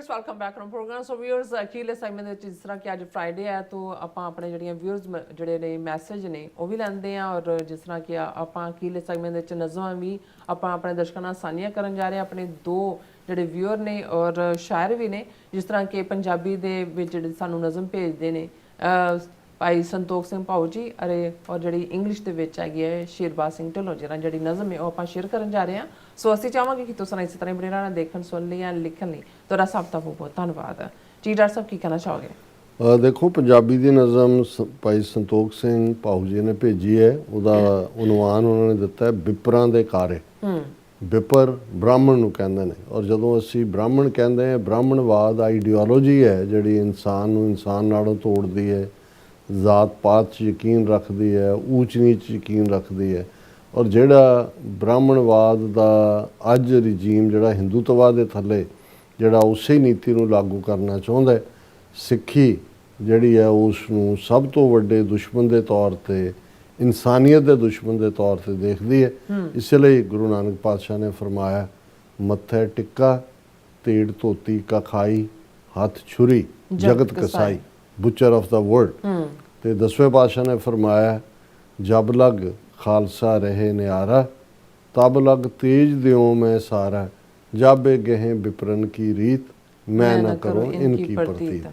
Viewers welcome back from program. So viewers अखीरले segment ਦੇ ਜਿਸ ਤਰ੍ਹਾਂ ਕਿ ਅੱਜ ਫਰਾਈਡੇ ਹੈ तो ਆਪਾਂ ਆਪਣੇ ਜਿਹੜੀਆਂ व्यूअर्स ਜਿਹੜੇ ਨੇ ਮੈਸੇਜ ਨੇ ਉਹ ਵੀ ਲੈਂਦੇ ਆ ਔਰ ਜਿਸ ਤਰ੍ਹਾਂ ਕਿ ਆਪਾਂ ਅਖੀਰਲੇ ਸੈਗਮੈਂਟ ਵਿੱਚ ਨਜ਼ਮਾਂ ਵੀ ਆਪਾਂ ਆਪਣੇ ਦਰਸ਼ਕਾਂ ਨਾਲ ਸਾਂਝੀਆਂ ਕਰਨ ਜਾ ਰਹੇ ਆ। ਆਪਣੇ ਦੋ ਜਿਹੜੇ व्यूअर ਨੇ ਔਰ ਸ਼ਾਇਰ ਵੀ ਨੇ ਜਿਸ ਤਰ੍ਹਾਂ ਕਿ ਪੰਜਾਬੀ ਦੇ ਵਿੱਚ ਜਿਹੜੇ ਸਾਨੂੰ ਨਜ਼ਮ ਭੇਜਦੇ ਨੇ ਭਾਈ ਸੰਤੋਖ ਸਿੰਘ ਭਾਊ ਜੀ ਅਰੇ ਔਰ ਜਿਹੜੀ ਇੰਗਲਿਸ਼ ਦੇ ਵਿੱਚ ਹੈਗੀ ਹੈ ਸ਼ੇਰਬਾਜ਼ ਸਿੰਘ ਢਿੱਲੋਂ ਜਿਹੜਾ ਜਿਹੜੀ ਨਜ਼ਮ ਹੈ ਉਹ ਆਪਾਂ ਸ਼ੇਅਰ ਕਰਨ ਜਾ ਰਹੇ ਹਾਂ। ਸੋ ਅਸੀਂ ਚਾਹਾਂਗੇ ਕਿ ਤੁਸੀਂ ਇਸੇ ਤਰ੍ਹਾਂ ਬਣੇ ਰਹਿਣਾ ਦੇਖਣ ਸੁਣ ਲਈ ਜਾਂ ਲਿਖਣ ਲਈ। ਤੁਹਾਡਾ ਸਭ ਦਾ ਬਹੁਤ ਬਹੁਤ ਧੰਨਵਾਦ ਜੀ। ਡਾਕਟਰ ਸਾਹਿਬ ਕੀ ਕਹਿਣਾ ਚਾਹੋਗੇ? ਦੇਖੋ ਪੰਜਾਬੀ ਦੀ ਨਜ਼ਮ ਭਾਈ ਸੰਤੋਖ ਸਿੰਘ ਭਾਊ ਜੀ ਨੇ ਭੇਜੀ ਹੈ। ਉਹਦਾ ਉਨਵਾਨ ਉਹਨਾਂ ਨੇ ਦਿੱਤਾ ਹੈ ਬਿਪਰਾਂ ਦੇ ਕਾਰੇ। ਬਿਪਰ ਬ੍ਰਾਹਮਣ ਨੂੰ ਕਹਿੰਦੇ ਨੇ ਔਰ ਜਦੋਂ ਅਸੀਂ ਬ੍ਰਾਹਮਣ ਕਹਿੰਦੇ ਹਾਂ ਬ੍ਰਾਹਮਣਵਾਦ ਆਈਡੀਓਲੋਜੀ ਹੈ ਜਿਹੜੀ ਇਨਸਾਨ ਨੂੰ ਇਨਸਾਨ ਨਾਲੋਂ ਤੋੜਦੀ ਹੈ, ਜ਼ਾਤ ਪਾਤ 'ਚ ਯਕੀਨ ਰੱਖਦੀ ਹੈ, ਊਚ ਨੀਚ ਯਕੀਨ ਰੱਖਦੀ ਹੈ। ਔਰ ਜਿਹੜਾ ਬ੍ਰਾਹਮਣਵਾਦ ਦਾ ਅੱਜ ਰਜੀਮ ਜਿਹੜਾ ਹਿੰਦੂਤਵਾਦ ਦੇ ਥੱਲੇ ਜਿਹੜਾ ਉਸੇ ਨੀਤੀ ਨੂੰ ਲਾਗੂ ਕਰਨਾ ਚਾਹੁੰਦਾ, ਸਿੱਖੀ ਜਿਹੜੀ ਹੈ ਉਸ ਨੂੰ ਸਭ ਤੋਂ ਵੱਡੇ ਦੁਸ਼ਮਣ ਦੇ ਤੌਰ 'ਤੇ, ਇਨਸਾਨੀਅਤ ਦੇ ਦੁਸ਼ਮਣ ਦੇ ਤੌਰ 'ਤੇ ਦੇਖਦੀ ਹੈ। ਇਸ ਲਈ ਗੁਰੂ ਨਾਨਕ ਪਾਤਸ਼ਾਹ ਨੇ ਫਰਮਾਇਆ ਮੱਥੇ ਟਿੱਕਾ ਤੇੜ ਧੋਤੀ ਕਾ ਖਾਈ ਹੱਥ ਛੁਰੀ ਜਗਤ ਕਸਾਈ, ਬੁਚਰ ਆਫ ਦਾ ਵਰਲਡ। ਤੇ 10ਵੇਂ ਪਾਤਸ਼ਾਹ ਨੇ ਫਰਮਾਇਆ ਜਬ ਲਗ ਖਾਲਸਾ ਰਹੇ ਨਿਆਰਾ ਤਬ ਲਗ ਤੇਜ ਦਿਓ ਮੈਂ ਸਾਰਾ ਜਾਬੇ ਗਹਿ ਵਿਪਰਨ ਕੀ ਰੀਤ ਮੈਂ ਨਾ ਕਰੋ ਇਨਕੀ ਪ੍ਰਤੀਤ।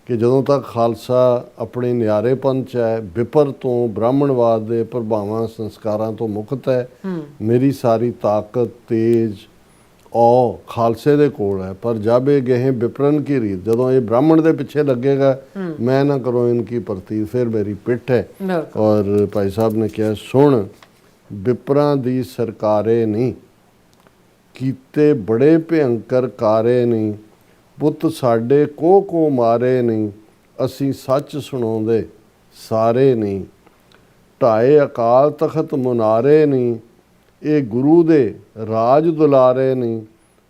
ਕਿ ਜਦੋਂ ਤੱਕ ਖਾਲਸਾ ਆਪਣੇ ਨਿਆਰੇਪਨ 'ਚ ਹੈ, ਵਿਪਰ ਤੋਂ ਬ੍ਰਾਹਮਣਵਾਦ ਦੇ ਪ੍ਰਭਾਵਾਂ ਸੰਸਕਾਰਾਂ ਤੋਂ ਮੁਕਤ ਹੈ, ਮੇਰੀ ਸਾਰੀ ਤਾਕਤ ਤੇਜ ਔ ਖਾਲਸੇ ਦੇ ਕੋਲ ਹੈ। ਪਰ ਜਾਬੇ ਗਏ ਵਿਪਰਨ ਕੀ ਰੀਤ, ਜਦੋਂ ਇਹ ਬ੍ਰਾਹਮਣ ਦੇ ਪਿੱਛੇ ਲੱਗੇਗਾ ਮੈਂ ਨਾ ਕਰੋ ਇਨਕੀ ਪ੍ਰਤੀਤ, ਫਿਰ ਮੇਰੀ ਪਿੱਠ ਹੈ। ਔਰ ਭਾਈ ਸਾਹਿਬ ਨੇ ਕਿਹਾ ਸੁਣ ਵਿਪਰਾਂ ਦੀ ਸਰਕਾਰੇ ਨਹੀਂ ਕੀਤੇ ਬੜੇ ਭਿਅੰਕਰ ਕਾਰੇ ਨਹੀਂ, ਪੁੱਤ ਸਾਡੇ ਕੋ ਮਾਰੇ ਨਹੀਂ, ਅਸੀਂ ਸੱਚ ਸੁਣਾਉਂਦੇ ਸਾਰੇ ਨਹੀਂ, ਢਾਏ ਅਕਾਲ ਤਖਤ ਮੁਨਾਰੇ ਨਹੀਂ, ਇਹ ਗੁਰੂ ਦੇ ਰਾਜ ਦੁਲਾਰੇ ਨਹੀਂ,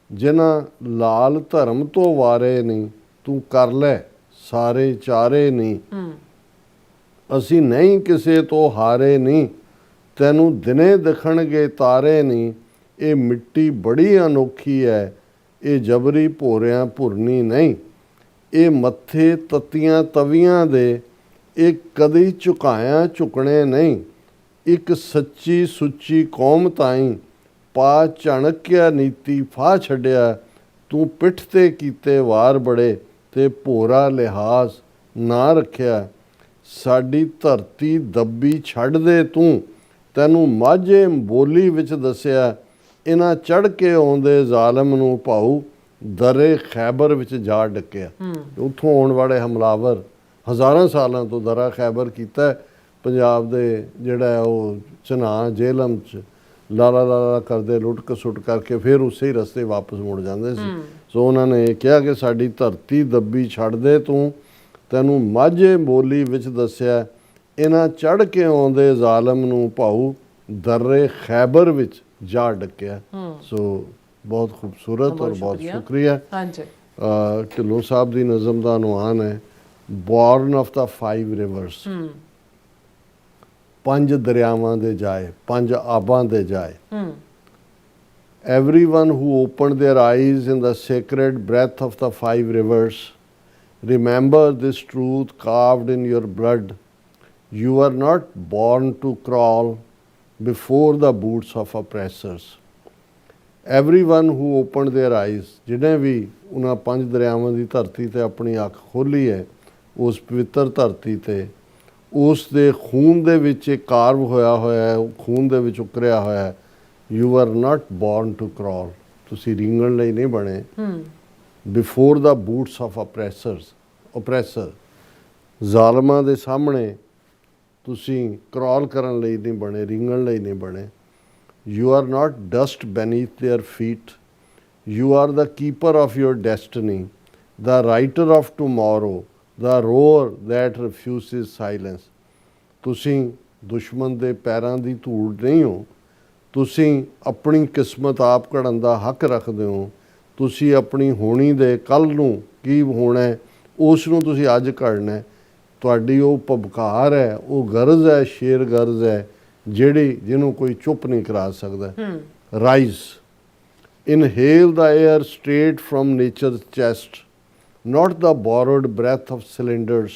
ਜਿਨ੍ਹਾਂ ਲਾਲ ਧਰਮ ਤੋਂ ਵਾਰੇ ਨਹੀਂ, ਤੂੰ ਕਰ ਲੈ ਸਾਰੇ ਚਾਰੇ ਨਹੀਂ, ਅਸੀਂ ਨਹੀਂ ਕਿਸੇ ਤੋਂ ਹਾਰੇ ਨਹੀਂ, ਤੈਨੂੰ ਦਿਨੇ ਦਿਖਣਗੇ ਤਾਰੇ ਨਹੀਂ, ਇਹ ਮਿੱਟੀ ਬੜੀ ਅਨੋਖੀ ਹੈ, ਇਹ ਜਬਰੀ ਭੋਰਿਆਂ ਭੁਰਨੀ ਨਹੀਂ, ਇਹ ਮੱਥੇ ਤੱਤੀਆਂ ਤਵੀਆਂ ਦੇ, ਇਹ ਕਦੀ ਝੁਕਾਇਆ ਝੁਕਣੇ ਨਹੀਂ, ਇੱਕ ਸੱਚੀ ਸੁੱਚੀ ਕੌਮ ਤਾਈਂ ਪਾ ਚਾਣਕਿਆ ਨੀਤੀ ਫਾਹ ਛੱਡਿਆ, ਤੂੰ ਪਿੱਠ ਤੇ ਕੀਤੇ ਵਾਰ ਬੜੇ ਤੇ ਭੋਰਾ ਲਿਹਾਜ਼ ਨਾ ਰੱਖਿਆ, ਸਾਡੀ ਧਰਤੀ ਦੱਬੀ ਛੱਡ ਦੇ ਤੂੰ, ਤੈਨੂੰ ਮਾਝੇ ਬੋਲੀ ਵਿੱਚ ਦੱਸਿਆ, ਇਹਨਾਂ ਚੜ੍ਹ ਕੇ ਆਉਂਦੇ ਜ਼ਾਲਮ ਨੂੰ ਭਾਊ ਦਰੇ ਖੈਬਰ ਵਿੱਚ ਜਾ ਡੱਕਿਆ। ਉੱਥੋਂ ਆਉਣ ਵਾਲੇ ਹਮਲਾਵਰ ਹਜ਼ਾਰਾਂ ਸਾਲਾਂ ਤੋਂ ਦਰਾ ਖੈਬਰ ਕੀਤਾ ਪੰਜਾਬ ਦੇ ਜਿਹੜਾ ਉਹ ਚਨਾਹ ਜੇਲਮ 'ਚ ਲਾਲਾ ਲਾਲਾ ਕਰਦੇ ਲੁੱਟ ਕਸੁੱਟ ਕਰਕੇ ਫਿਰ ਉਸੇ ਹੀ ਰਸਤੇ ਵਾਪਸ ਮੁੜ ਜਾਂਦੇ ਸੀ। ਸੋ ਉਹਨਾਂ ਨੇ ਇਹ ਕਿਹਾ ਕਿ ਸਾਡੀ ਧਰਤੀ ਦੱਬੀ ਛੱਡ ਦੇ ਤੂੰ, ਤੈਨੂੰ ਮਾਝੇ ਬੋਲੀ ਵਿੱਚ ਦੱਸਿਆ, ਇਹਨਾਂ ਚੜ੍ਹ ਕੇ ਆਉਂਦੇ ਜ਼ਾਲਮ ਨੂੰ ਭਾਊ ਦਰੇ ਖੈਬਰ ਵਿੱਚ ਜਾ ਡੱਕਿਆ। ਸੋ ਬਹੁਤ ਖੂਬਸੂਰਤ ਔਰ ਬਹੁਤ ਸ਼ੁਕਰੀਆ। ਢਿੱਲੋਂ ਸਾਹਿਬ ਦੀ ਨਜ਼ਮ ਦਾ ਅਨੁਮਾਨ ਹੈ ਬੋਰਨ ਆਫ ਦਾ 5 ਰਿਵਰਸ, 5 ਦਰਿਆਵਾਂ ਦੇ ਜਾਏ, 5 ਆਬਾਂ ਦੇ ਜਾਏ। Everyone who opened their eyes in the sacred breath of the 5 rivers, remember this truth carved in your blood. You are not born to crawl before the boots of oppressors. Everyone who opened their eyes, ਜਿਹਨੇ ਵੀ ਉਹਨਾਂ 5 ਦਰਿਆਵਾਂ ਦੀ ਧਰਤੀ ਤੇ ਆਪਣੀ ਅੱਖ ਖੋਲ੍ਹੀ ਹੈ, ਉਸ ਪਵਿੱਤਰ ਧਰਤੀ ਤੇ ਉਸ ਦੇ ਖੂਨ ਦੇ ਵਿੱਚ ਇਹ ਕਾਰਵ ਹੋਇਆ ਹੈ, ਉਹ ਖੂਨ ਦੇ ਵਿੱਚ ਉਕਰਿਆ ਹੋਇਆ ਹੈ, you are not born to crawl, ਤੁਸੀਂ ਰੀਂਗਣ ਲਈ ਨਹੀਂ ਬਣੇ, before the boots of oppressor, ਜ਼ਾਲਮਾਂ ਦੇ ਸਾਹਮਣੇ ਤੁਸੀਂ ਕ੍ਰਾਲ ਕਰਨ ਲਈ ਨਹੀਂ ਬਣੇ, ਰੀਂਗਣ ਲਈ ਨਹੀਂ ਬਣੇ। You are not dust beneath their feet, you are the keeper of your destiny, the writer of tomorrow, the roar that refuses silence. ਤੁਸੀਂ ਦੁਸ਼ਮਣ ਦੇ ਪੈਰਾਂ ਦੀ ਧੂੜ ਨਹੀਂ ਹੋ, ਤੁਸੀਂ ਆਪਣੀ ਕਿਸਮਤ ਆਪ ਘੜਨ ਦਾ ਹੱਕ ਰੱਖਦੇ ਹੋ, ਤੁਸੀਂ ਆਪਣੀ ਹੋਣੀ ਦੇ ਕੱਲ੍ਹ ਨੂੰ ਕੀ ਹੋਣਾ ਉਸ ਨੂੰ ਤੁਸੀਂ ਅੱਜ ਘੜਨਾ। ਤੁਹਾਡੀ ਉਹ ਪਬਕਾਰ ਹੈ, ਉਹ ਗਰਜ਼ ਹੈ, ਸ਼ੇਰ ਗਰਜ਼ ਹੈ ਜਿਹਨੂੰ ਕੋਈ ਚੁੱਪ ਨਹੀਂ ਕਰਾ ਸਕਦਾ। Rise, inhale the air straight from nature's chest, not the borrowed breath of cylinders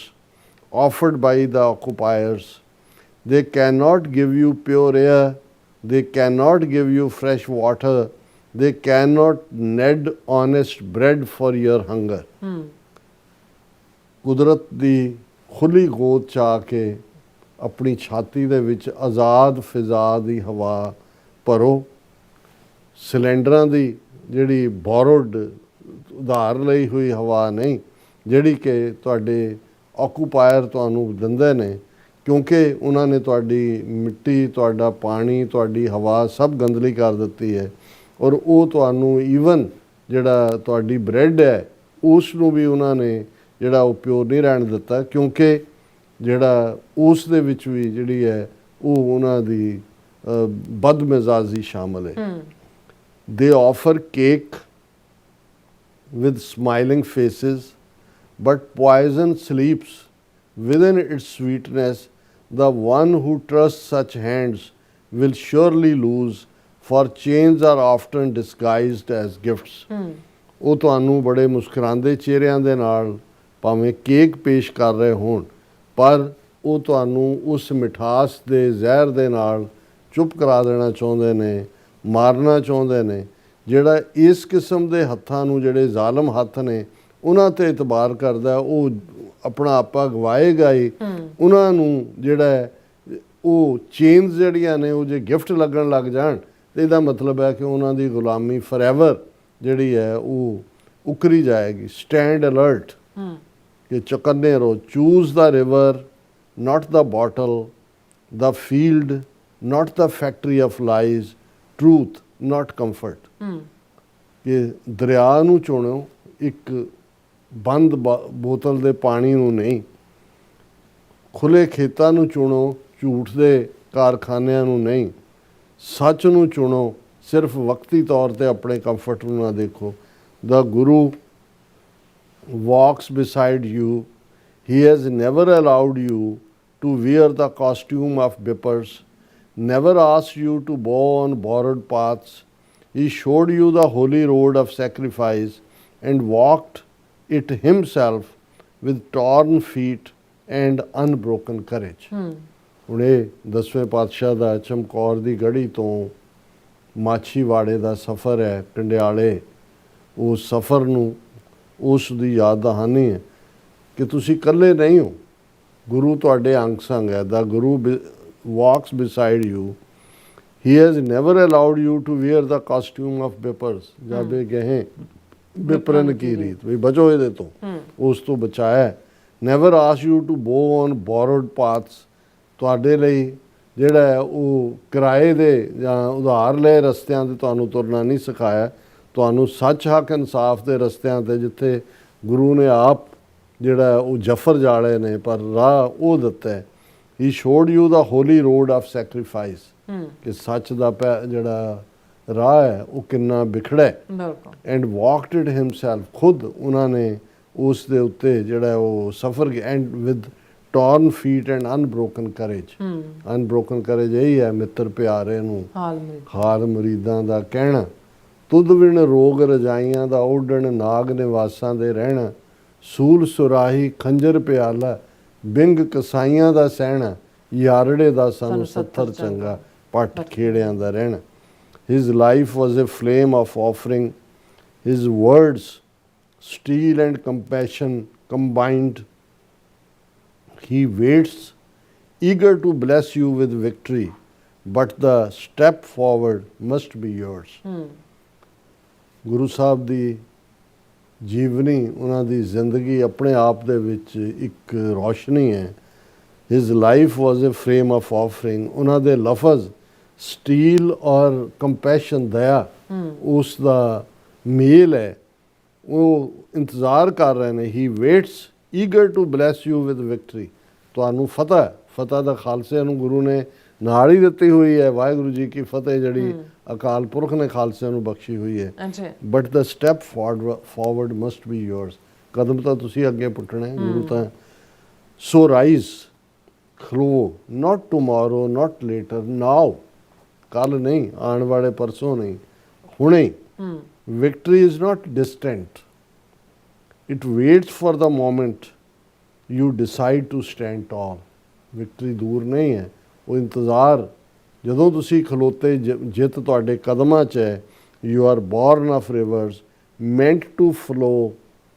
offered by the occupiers. They cannot give you pure air, they cannot give you fresh water, they cannot knead honest bread for your hunger. ਕੁਦਰਤ ਦੀ ਖੁੱਲੀ ਗੋਦ 'ਚ ਆ ਕੇ ਆਪਣੀ ਛਾਤੀ ਦੇ ਵਿੱਚ ਆਜ਼ਾਦ ਫਿਜ਼ਾ ਦੀ ਹਵਾ ਭਰੋ। ਸਿਲੰਡਰਾਂ ਦੀ ਜਿਹੜੀ ਬੋਰੋਡ ਉਧਾਰ ਲਈ ਹੋਈ ਹਵਾ ਨਹੀਂ, ਜਿਹੜੀ ਕਿ ਤੁਹਾਡੇ ਆਕੂਪਾਇਰ ਤੁਹਾਨੂੰ ਦਿੰਦੇ ਨੇ, ਕਿਉਂਕਿ ਉਹਨਾਂ ਨੇ ਤੁਹਾਡੀ ਮਿੱਟੀ, ਤੁਹਾਡਾ ਪਾਣੀ, ਤੁਹਾਡੀ ਹਵਾ ਸਭ ਗੰਦਲੀ ਕਰ ਦਿੱਤੀ ਹੈ। ਔਰ ਉਹ ਤੁਹਾਨੂੰ ਈਵਨ ਜਿਹੜਾ ਤੁਹਾਡੀ ਬ੍ਰੈਡ ਹੈ ਉਸ ਨੂੰ ਵੀ ਉਹਨਾਂ ਨੇ ਜਿਹੜਾ ਉਹ ਪਿਓਰ ਨਹੀਂ ਰਹਿਣ ਦਿੱਤਾ, ਕਿਉਂਕਿ ਜਿਹੜਾ ਉਸ ਦੇ ਵਿੱਚ ਵੀ ਜਿਹੜੀ ਹੈ ਉਹ ਉਹਨਾਂ ਦੀ ਬਦਮਿਜ਼ਾਜੀ ਸ਼ਾਮਲ ਹੈ। ਦੇ offer cake with smiling faces, but poison sleeps within its sweetness. The one who trusts such hands will surely lose, for chains are often disguised as gifts. ਉਹ ਤੁਹਾਨੂੰ ਬੜੇ ਮੁਸਕਰਾਉਂਦੇ ਚਿਹਰਿਆਂ ਦੇ ਨਾਲ ਭਾਵੇਂ ਕੇਕ ਪੇਸ਼ ਕਰ ਰਹੇ ਹੋਣ, ਪਰ ਉਹ ਤੁਹਾਨੂੰ ਉਸ ਮਿਠਾਸ ਦੇ ਜ਼ਹਿਰ ਦੇ ਨਾਲ ਚੁੱਪ ਕਰਾ ਦੇਣਾ ਚਾਹੁੰਦੇ ਨੇ, ਮਾਰਨਾ ਚਾਹੁੰਦੇ ਨੇ। ਜਿਹੜਾ ਇਸ ਕਿਸਮ ਦੇ ਹੱਥਾਂ ਨੂੰ, ਜਿਹੜੇ ਜ਼ਾਲਮ ਹੱਥ ਨੇ, ਉਹਨਾਂ 'ਤੇ ਇਤਬਾਰ ਕਰਦਾ, ਉਹ ਆਪਣਾ ਆਪਾ ਗਵਾਏਗਾ ਹੀ। ਉਹਨਾਂ ਨੂੰ ਜਿਹੜਾ ਉਹ ਚੇਨਸ ਜਿਹੜੀਆਂ ਨੇ ਉਹ ਜੇ ਗਿਫਟ ਲੱਗਣ ਲੱਗ ਜਾਣ ਤਾਂ ਇਹਦਾ ਮਤਲਬ ਹੈ ਕਿ ਉਹਨਾਂ ਦੀ ਗੁਲਾਮੀ ਫੋਰਐਵਰ ਜਿਹੜੀ ਹੈ ਉਹ ਉਕਰੀ ਜਾਏਗੀ। ਸਟੈਂਡ ਅਲਰਟ ਕਿ ਚੌਕੰਨੇ ਰਹੋ। Choose the river not the bottle, the field not the factory of lies, truth not comfort. ਕਿ ਦਰਿਆ ਨੂੰ ਚੁਣੋ, ਇੱਕ ਬੰਦ ਬੋਤਲ ਦੇ ਪਾਣੀ ਨੂੰ ਨਹੀਂ। ਖੁੱਲੇ ਖੇਤਾਂ ਨੂੰ ਚੁਣੋ, ਝੂਠ ਦੇ ਕਾਰਖਾਨਿਆਂ ਨੂੰ ਨਹੀਂ। ਸੱਚ ਨੂੰ ਚੁਣੋ, ਸਿਰਫ ਵਕਤੀ ਤੌਰ ਤੇ ਆਪਣੇ ਕੰਫਰਟ ਨੂੰ ਨਾ ਦੇਖੋ। The Guru walks beside you. He has never allowed you to wear the costume of vipers, never asked you to bow on borrowed paths. He showed you the holy road of sacrifice and walked it himself with torn feet and unbroken courage. ਹੁਣ ਇਹ 10ਵੇਂ ਪਾਤਸ਼ਾਹ ਦਾ ਚਮਕੌਰ ਦੀ ਗੜੀ ਤੋਂ ਮਾਛੀਵਾੜੇ ਦਾ ਸਫ਼ਰ ਹੈ, ਕੰਡਿਆਲੇ। ਉਸ ਸਫ਼ਰ ਨੂੰ, ਉਸ ਦੀ ਯਾਦ ਦਹਾਨੀ ਹੈ ਕਿ ਤੁਸੀਂ ਇਕੱਲੇ ਨਹੀਂ ਹੋ, ਗੁਰੂ ਤੁਹਾਡੇ ਅੰਗ ਸੰਗ ਹੈ। ਦਾ ਗੁਰੂ walks beside you. He has never allowed you to wear the costume of vipers. ਜਾਬੇ ਗਏ ਵਿਪਰਨ ਕੀ ਰੀਤ, ਵੀ ਬਚੋ ਇਹਦੇ ਤੋਂ, ਉਸ ਤੋਂ ਬਚਾਇਆ। Never asked you to bow on borrowed paths. ਤੁਹਾਡੇ ਲਈ ਜਿਹੜਾ ਹੈ ਉਹ ਕਿਰਾਏ ਦੇ ਜਾਂ ਉਧਾਰ ਲਏ ਰਸਤਿਆਂ 'ਤੇ ਤੁਹਾਨੂੰ ਤੁਰਨਾ ਨਹੀਂ ਸਿਖਾਇਆ। ਤੁਹਾਨੂੰ ਸੱਚ, ਹੱਕ, ਇਨਸਾਫ ਦੇ ਰਸਤਿਆਂ 'ਤੇ, ਜਿੱਥੇ ਗੁਰੂ ਨੇ ਆਪ ਜਿਹੜਾ ਉਹ ਜਫਰ ਜਾਲੇ ਨੇ, ਪਰ ਰਾਹ ਉਹ ਦਿੱਤਾ ਹੈ। He showed you the holy road of sacrifice. ਕਿ ਸੱਚ ਦਾ ਜਿਹੜਾ ਰਾਹ ਹੈ ਉਹ ਕਿੰਨਾ ਵਿਖੜਾ ਹੈ। And walked it himself. ਖੁਦ ਉਹਨਾਂ ਨੇ ਉਸ ਦੇ ਉੱਤੇ ਜਿਹੜਾ ਉਹ ਸਫ਼ਰ ਕੀਤਾ। And with torn feet and unbroken courage. Unbroken courage ਇਹੀ ਹੈ ਮਿੱਤਰ ਪਿਆਰੇ ਨੂੰ ਹਾਲ ਮੁਰੀਦਾਂ ਦਾ ਕਹਿਣਾ। ਤੁਧ ਵਿਣ ਰੋਗ ਰਜਾਈਆਂ ਦਾ ਓਢਣ, ਨਾਗ ਨਿਵਾਸਾਂ ਦੇ ਰਹਿਣਾ। ਸੂਲ ਸੁਰਾਹੀ ਖੰਜਰ ਪਿਆਲਾ, ਬਿੰਗ ਕਸਾਈਆਂ ਦਾ ਸਹਿਣਾ। ਯਾਰੜੇ ਦਾ ਸਾਨੂੰ ਸੱਥਰ ਚੰਗਾ, ਪੱਟ ਖੇੜਿਆਂ ਦਾ ਰਹਿਣਾ। His life was a flame of offering. His words, steel and compassion combined. He waits, eager to bless you with victory, but the step forward must be yours. Guru Sahib ਦੀ ਜੀਵਨੀ, ਉਹਨਾਂ ਦੀ ਜ਼ਿੰਦਗੀ ਆਪਣੇ ਆਪ ਦੇ ਵਿੱਚ ਇੱਕ ਰੌਸ਼ਨੀ ਹੈ। His life was a frame of offering. ਉਹਨਾਂ ਦੇ ਲਫ਼ਜ਼ ਸਟੀਲ ਔਰ ਕੰਪੈਸ਼ਨ, ਦਇਆ, ਉਸ ਦਾ ਮੇਲ ਹੈ। ਉਹ ਇੰਤਜ਼ਾਰ ਕਰ ਰਹੇ ਨੇ। He waits eager to bless you with victory. ਤੁਹਾਨੂੰ ਫਤਿਹ ਦਾ ਖਾਲਸੇ ਨੂੰ ਗੁਰੂ ਨੇ ਨਾਲ ਹੀ ਦਿੱਤੀ ਹੋਈ ਹੈ। ਵਾਹਿਗੁਰੂ ਜੀ ਕੀ ਫਤਿਹ ਜਿਹੜੀ ਅਕਾਲ ਪੁਰਖ ਨੇ ਖਾਲਸੇ ਨੂੰ ਬਖਸ਼ੀ ਹੋਈ ਹੈ। But the step forward must B yours. ਕਦਮ ਤਾਂ ਤੁਸੀਂ ਅੱਗੇ ਪੁੱਟਣੇ ਗੁਰੂ ਤਾਂ। ਸੋ ਰਾਈਜ਼, ਖਲੋ, not tomorrow, not later, now. ਕੱਲ ਨਹੀਂ, ਆਉਣ ਵਾਲੇ ਪਰਸੋਂ ਨਹੀਂ, ਹੁਣੇ। Victory is not distant. It waits for the moment you decide to stand tall. Victory ਦੂਰ ਨਹੀਂ ਹੈ, ਉਹ ਇੰਤਜ਼ਾਰ ਜਦੋਂ ਤੁਸੀਂ ਖਲੋਤੇ ਜਿੱਤ ਤੁਹਾਡੇ ਕਦਮਾਂ 'ਚ ਹੈ। You are born of rivers meant to flow,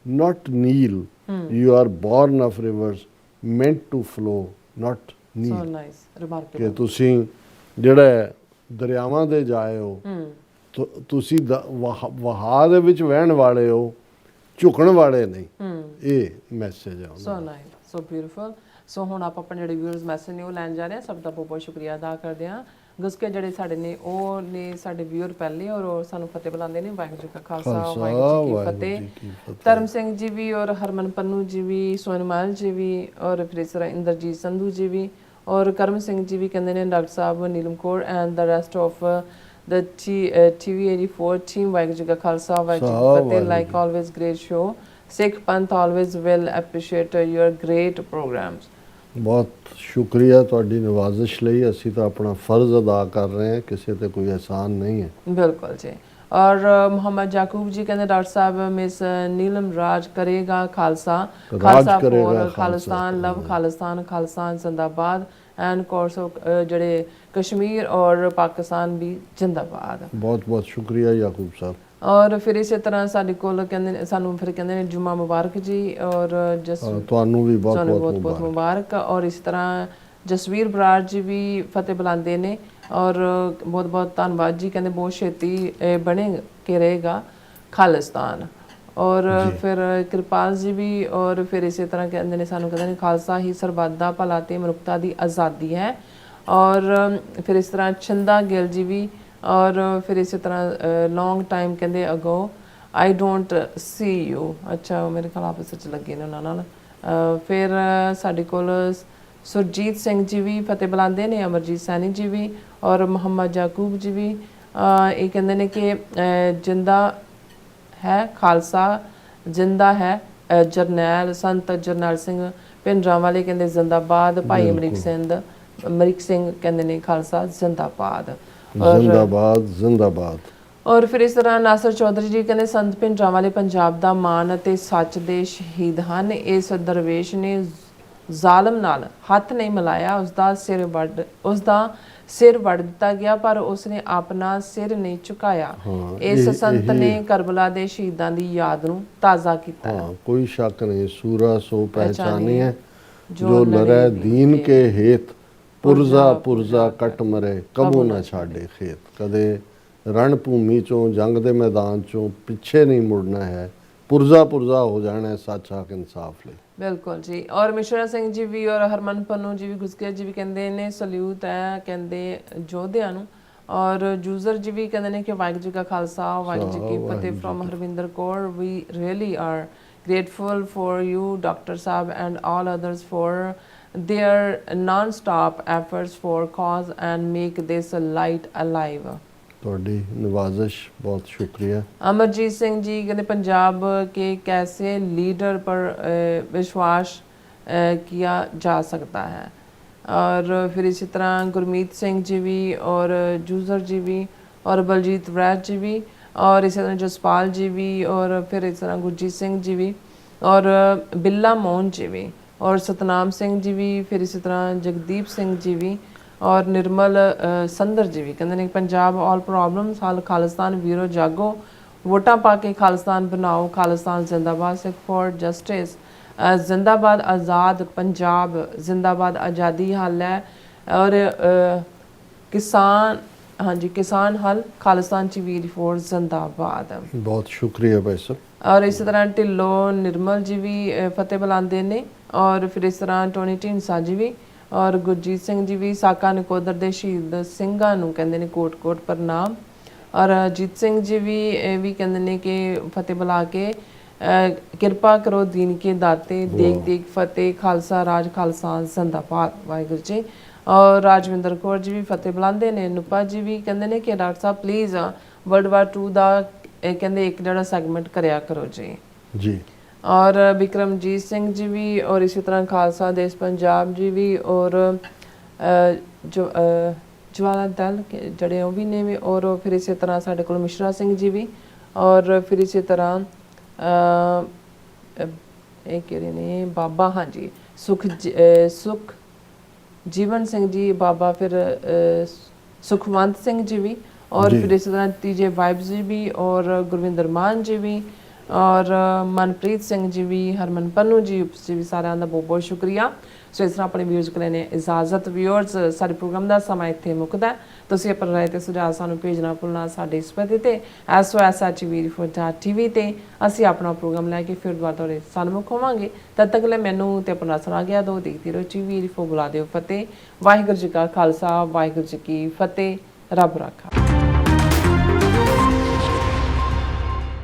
not kneel. You are born of rivers meant to flow, not kneel. So nice, remarkable. ਕਿ ਤੁਸੀਂ ਜਿਹੜਾ ਦਰਿਆਵਾਂ ਦੇ ਜਾਏ ਹੋ, ਤੁਸੀਂ ਵਹਾਅ ਦੇ ਵਿੱਚ ਵਹਿਣ ਵਾਲੇ ਹੋ, ਝੁਕਣ ਵਾਲੇ ਨਹੀਂ। ਇਹ ਮੈਸੇਜ ਹੈ। So nice, so beautiful. ਸੋ ਹੁਣ ਆਪਾਂ ਆਪਣੇ ਜਿਹੜੇ ਵਿਊਅਰਸ ਮੈਸੇਜ ਨੇ ਉਹ ਲੈਣ ਜਾ ਰਹੇ ਹਾਂ। ਸਭ ਦਾ ਬਹੁਤ ਬਹੁਤ ਸ਼ੁਕਰੀਆ ਅਦਾ ਕਰਦੇ ਹਾਂ। ਗੁਸਕੇ ਜਿਹੜੇ ਸਾਡੇ ਨੇ ਉਹ ਨੇ ਸਾਡੇ ਵਿਊਅਰ ਪਹਿਲੇ ਔਰ ਉਹ ਸਾਨੂੰ ਫਤਿਹ ਬੁਲਾਉਂਦੇ ਨੇ। ਵਾਹਿਗੁਰੂ ਜੀ ਕਾ ਖਾਲਸਾ, ਵਾਹਿਗੁਰੂ ਜੀ ਕੀ ਫਤਿਹ। ਧਰਮ ਸਿੰਘ ਜੀ ਵੀ ਔਰ ਹਰਮਨ ਪੰਨੂ ਜੀ ਵੀ, ਸੋਨਮਾਲ ਜੀ ਵੀ ਔਰ ਫਿਰ ਇਸ ਤਰ੍ਹਾਂ ਇੰਦਰਜੀਤ ਸੰਧੂ ਜੀ ਵੀ ਔਰ ਕਰਮ ਸਿੰਘ ਜੀ ਵੀ ਕਹਿੰਦੇ ਨੇ doctor Sahib, Neelam Kaur and the rest of the TV84 team. Waheguru ji ਕਾ ਖਾਲਸਾ, ਵਾਹਿਗੁਰੂ ਜੀ ਕੀ ਫਤਿਹ। Like always, great show. Sikh Panth always will appreciate your great programs. ਬਹੁਤ ਸ਼ੁਕਰੀਆ ਤੁਹਾਡੀ ਨਵਾਜ਼ਿਸ਼ ਲਈ। ਅਸੀਂ ਤਾਂ ਆਪਣਾ ਫਰਜ਼ ਅਦਾ ਕਰ ਰਹੇ ਹਾਂ, ਕਿਸੇ ਤੇ ਕੋਈ ਅਹਿਸਾਨ ਨਹੀਂ ਹੈ। ਬਿਲਕੁਲ ਜੀ। ਔਰ ਮੁਹੰਮਦ ਜਾਕੂਬ ਜੀ ਕਹਿੰਦੇ ਡਾਕਟਰ ਸਾਹਿਬ ਮਿਸ ਨੀਲਮ ਰਾਜ ਕਰੇਗਾ ਖਾਲਸਾ, ਖਾਲਸਾ ਫੋਰ ਖਾਲਿਸਤਾਨ, ਲਵ ਖਾਲਿਸਤਾਨ, ਖਾਲਿਸਤਾਨ ਜ਼ਿੰਦਾਬਾਦ ਐਂਡ ਕੋਰਸ ਜਿਹੜੇ ਕਸ਼ਮੀਰ ਔਰ ਪਾਕਿਸਤਾਨ ਵੀ ਜ਼ਿੰਦਾਬਾਦ। ਬਹੁਤ ਬਹੁਤ ਸ਼ੁਕਰੀਆ ਯਾਕੂਬ ਸਾਹਿਬ। ਔਰ ਫਿਰ ਇਸੇ ਤਰ੍ਹਾਂ ਸਾਡੇ ਕੋਲ ਕਹਿੰਦੇ ਸਾਨੂੰ ਫਿਰ ਕਹਿੰਦੇ ਨੇ ਜੁਮਾ ਮੁਬਾਰਕ ਜੀ ਔਰ ਤੁਹਾਨੂੰ ਵੀ ਬਹੁਤ ਬਹੁਤ ਮੁਬਾਰਕ। ਔਰ ਇਸ ਤਰ੍ਹਾਂ ਜਸਵੀਰ ਬਰਾੜ ਜੀ ਵੀ ਫਤਿਹ ਬੁਲਾਉਂਦੇ ਨੇ ਔਰ ਬਹੁਤ ਬਹੁਤ ਧੰਨਵਾਦ ਜੀ। ਕਹਿੰਦੇ ਬਹੁਤ ਛੇਤੀ ਬਣੇ ਕੇ ਰਹੇਗਾ ਖਾਲਿਸਤਾਨ। ਔਰ ਫਿਰ ਕਿਰਪਾਲ ਜੀ ਵੀ ਔਰ ਫਿਰ ਇਸੇ ਤਰ੍ਹਾਂ ਕਹਿੰਦੇ ਨੇ ਸਾਨੂੰ ਕਹਿੰਦੇ ਨੇ ਖਾਲਸਾ ਹੀ ਸਰਬੱਤ ਦਾ ਭਲਾ ਤੇ ਮਨੁੱਖਤਾ ਦੀ ਆਜ਼ਾਦੀ ਹੈ। ਔਰ ਫਿਰ ਇਸ ਤਰ੍ਹਾਂ ਚੰਦਾ ਗਿੱਲ ਜੀ ਵੀ ਔਰ ਫਿਰ ਇਸੇ ਤਰ੍ਹਾਂ ਲੌਂਗ ਟਾਈਮ ਕਹਿੰਦੇ ਅਗੋ ਆਈ ਡੋਂਟ ਸੀ ਯੂ। ਅੱਛਾ, ਮੇਰੇ ਖਿਆਲ ਆਪਸ ਵਿੱਚ ਲੱਗੇ ਨੇ ਉਹਨਾਂ ਨਾਲ। ਫਿਰ ਸਾਡੇ ਕੋਲ ਸੁਰਜੀਤ ਸਿੰਘ ਜੀ ਵੀ ਫਤਿਹ ਬੁਲਾਉਂਦੇ ਨੇ, ਅਮਰਜੀਤ ਸੈਣੀ ਜੀ ਵੀ ਔਰ ਮੁਹੰਮਦ ਜਾਕੂਬ ਜੀ ਵੀ। ਇਹ ਕਹਿੰਦੇ ਨੇ ਕਿ ਜਿੰਦਾ ਹੈ ਖਾਲਸਾ, ਜਿੰਦਾ ਹੈ ਜਰਨੈਲ ਸੰਤ ਜਰਨੈਲ ਸਿੰਘ ਪਿੰਡਰਾਂ ਵਾਲੇ ਕਹਿੰਦੇ ਜ਼ਿੰਦਾਬਾਦ। ਭਾਈ ਅਮਰੀਕ ਸਿੰਘ ਕਹਿੰਦੇ ਨੇ ਖਾਲਸਾ ਜ਼ਿੰਦਾਬਾਦ, ਜ਼ਿੰਦਾਬਾਦ ਜ਼ਿੰਦਾਬਾਦ। ਔਰ ਫਿਰ ਇਸ ਤਰ੍ਹਾਂ ਨਾਸਰ ਚੌਧਰੀ ਜੀ ਕਹਿੰਦੇ ਸੰਤ ਪਿੰਡਰਾਂ ਵਾਲੇ ਪੰਜਾਬ ਦਾ ਮਾਣ ਅਤੇ ਸੱਚ ਦੇ ਸ਼ਹੀਦ ਹਨ। ਇਸ ਦਰਵੇਸ਼ ਨੇ ਜ਼ਾਲਮ ਨਾਲ ਹੱਥ ਨਹੀਂ ਮਿਲਾਇਆ, ਉਸਦਾ ਸਿਰ ਵੱਢ ਦਿੱਤਾ ਗਿਆ ਪਰ ਉਸਨੇ ਆਪਣਾ ਸਿਰ ਨਹੀਂ ਝੁਕਾਇਆ। ਇਸ ਸੰਤ ਨੇ ਕਰਬਲਾ ਦੇ ਸ਼ਹੀਦਾਂ ਦੀ ਯਾਦ ਨੂੰ ਤਾਜ਼ਾ ਕੀਤਾ। ਕੋਈ ਸ਼ੱਕ ਨਹੀਂ, ਸੂਰਾ ਸੋ ਪਹਿਚਾਨੀ ਹੈ ਜੋ ਲੜੈ ਦੀਨ ਕੇ ਹੇਤ, ਪੁਰਜ਼ਾ ਪੁਰਜ਼ਾ ਕੱਟ ਮਰੇ ਕਬੂ ਨਾ ਛਾੜੇ ਖੇਤ। ਕਦੇ ਰਣ ਭੂਮੀ ਚੋਂ, ਜੰਗ ਦੇ ਮੈਦਾਨ ਚੋਂ ਪਿੱਛੇ ਨਹੀਂ ਮੁੜਨਾ ਹੈ, ਪੁਰਜ਼ਾ ਪੁਰਜ਼ਾ ਹੋ ਜਾਣਾ ਹੈ ਸੱਚ ਹੱਕ ਇਨਸਾਫ ਲਈ। ਬਿਲਕੁਲ ਜੀ। ਔਰ ਮਿਸ਼ਰਾ ਸਿੰਘ ਜੀ ਵੀ ਔਰ ਹਰਮਨ ਪੰਨੂ ਜੀ ਵੀ, ਗੁਸਕੇ ਜੀ ਵੀ ਕਹਿੰਦੇ ਨੇ ਸਲੂਟ ਹੈ ਕਹਿੰਦੇ ਯੋਧਿਆਂ ਨੂੰ। ਔਰ ਜੂਜ਼ਰ ਜੀ ਵੀ ਕਹਿੰਦੇ ਨੇ ਕਿ ਵਾਹਿਗੁਰੂ ਜੀ ਕਾ ਖਾਲਸਾ, ਵਾਹਿਗੁਰੂ ਜੀ ਕੀ ਫਤਿਹ। From Harvinder Kaur, we really are grateful for you Dr. Saab and all others for their non-stop efforts for cause and make this light alive. ਤੁਹਾਡੀ ਨਵਾਜ਼ਿਸ਼ ਬਹੁਤ ਸ਼ੁਕਰੀਆ। ਅਮਰਜੀਤ ਸਿੰਘ ਜੀ ਕਹਿੰਦੇ ਪੰਜਾਬ ਕੇ ਕੈਸੇ ਲੀਡਰ ਪਰ ਵਿਸ਼ਵਾਸ किया जा सकता है। और फिर इसी तरह गुरमीत सिंह जी भी और जूजर जी भी और बलजीत वैद जी भी और इसी तरह जसपाल जी भी और फिर इस तरह गुरजीत सिंह जी भी और बिल्ला मोहन जी भी और सतनाम सिंह जी भी, फिर इसी तरह जगदीप सिंह जी भी और निर्मल संदर जी भी कहते हैं पंजाब ऑल प्रॉब्लम्स हाल खालिस्तान वीरो जागो, वोटा पा के खालिस्तान बनाओ, खालिस्तान जिंदाबाद, सिख फॉर जस्टिस जिंदाबाद, आज़ाद पंजाब जिंदाबाद, आज़ादी हल है और किसान, हाँ जी किसान हल, खालिस्तान ची वीर फॉर जिंदाबाद। बहुत शुक्रिया भाई साहब। और इस तरह ढिल्लो निर्मल जी भी फतेह बुलाते ने और फिर इस तरह टोनी ढींडसा जी भी और गुरजीत सिंह जी भी साका नकोदर दे शहीद ਸਿੰਘਾਂ ਨੂੰ ਕਹਿੰਦੇ ਨੇ ਕੋਟ ਕੋਟ ਪ੍ਰਣਾਮ और अजीत सिंह जी भी कहते हैं कि फतेह बुला के किरपा करो दीन के दाते, देख देख फतेह, खालसा राज खालसा जिंदाबाद, वाहिगुरू जी। और राजविंदर कौर जी भी फतेह बुलाते हैं। नुपा जी भी कहते हैं कि डॉक्टर साहब प्लीज़ वर्ल्ड वार 2 का कहते एक जड़ा सैगमेंट करया करो जी जी। और बिक्रमजीत सिंह जी भी और इसी तरह खालसा देश पंजाब जी भी और जो ज्वाला दल जड़े वो भी ने और फिर इसी तरह साढ़े को मिश्रा सिंह जी भी और फिर इसी तरह ਇਹ ਕਿਹੜੇ ਨੇ ਬਾਬਾ, ਹਾਂਜੀ ਸੁਖ ਜੀਵਨ ਸਿੰਘ ਜੀ ਬਾਬਾ, ਫਿਰ ਸੁਖਵੰਤ ਸਿੰਘ ਜੀ ਵੀ, और जी। फिर इसी तरह तीजे वाइब्स जी भी, और गुरविंदर मान जी भी, और मनप्रीत सिंह जी भी, हरमन पन्नू जी भी, साਰਿਆਂ ਦਾ ਬਹੁਤ ਬਹੁਤ ਸ਼ੁਕਰੀਆ। ਸੋ ਇਸ ਤਰ੍ਹਾਂ ਆਪਣੇ ਵਿਊਜ਼ ਕੋਲ ਨੇ ਇਜਾਜ਼ਤ। ਵਿਊਅਰਸ, ਸਾਡੇ ਪ੍ਰੋਗਰਾਮ ਦਾ ਸਮਾਂ ਇੱਥੇ ਮੁੱਕਦਾ ਹੈ। ਤੁਸੀਂ ਆਪਣਾ ਰਾਏ ਤੇ ਸੁਝਾਅ ਸਾਨੂੰ ਭੇਜਣਾ ਭੁੱਲਣਾ ਸਾਡੇ ਇਸ ਪਤੇ ਤੇ SOS@tv ਤੇ ਅਸੀਂ ਆਪਣਾ ਪ੍ਰੋਗਰਾਮ ਲੈ ਕੇ ਫਿਰ ਦੁਬਾਰਾ ਤੁਹਾਡੇ ਸਨਮੁਖ ਹੋਵਾਂਗੇ। ਤਦ ਤੱਕ ਲਈ ਮੈਨੂੰ ਤੇ ਆਪਣਾ ਸੁਣਾ ਗਿਆ ਦੋ ਦੇਖਦੀ ਰਹੋ TV ਬੁਲਾ ਦਿਓ ਫਤਿਹ। ਵਾਹਿਗੁਰੂ ਜੀ ਕਾ ਖਾਲਸਾ, ਵਾਹਿਗੁਰੂ ਜੀ ਕੀ ਫਤਿਹ। ਰੱਬ ਰਾਖਾ।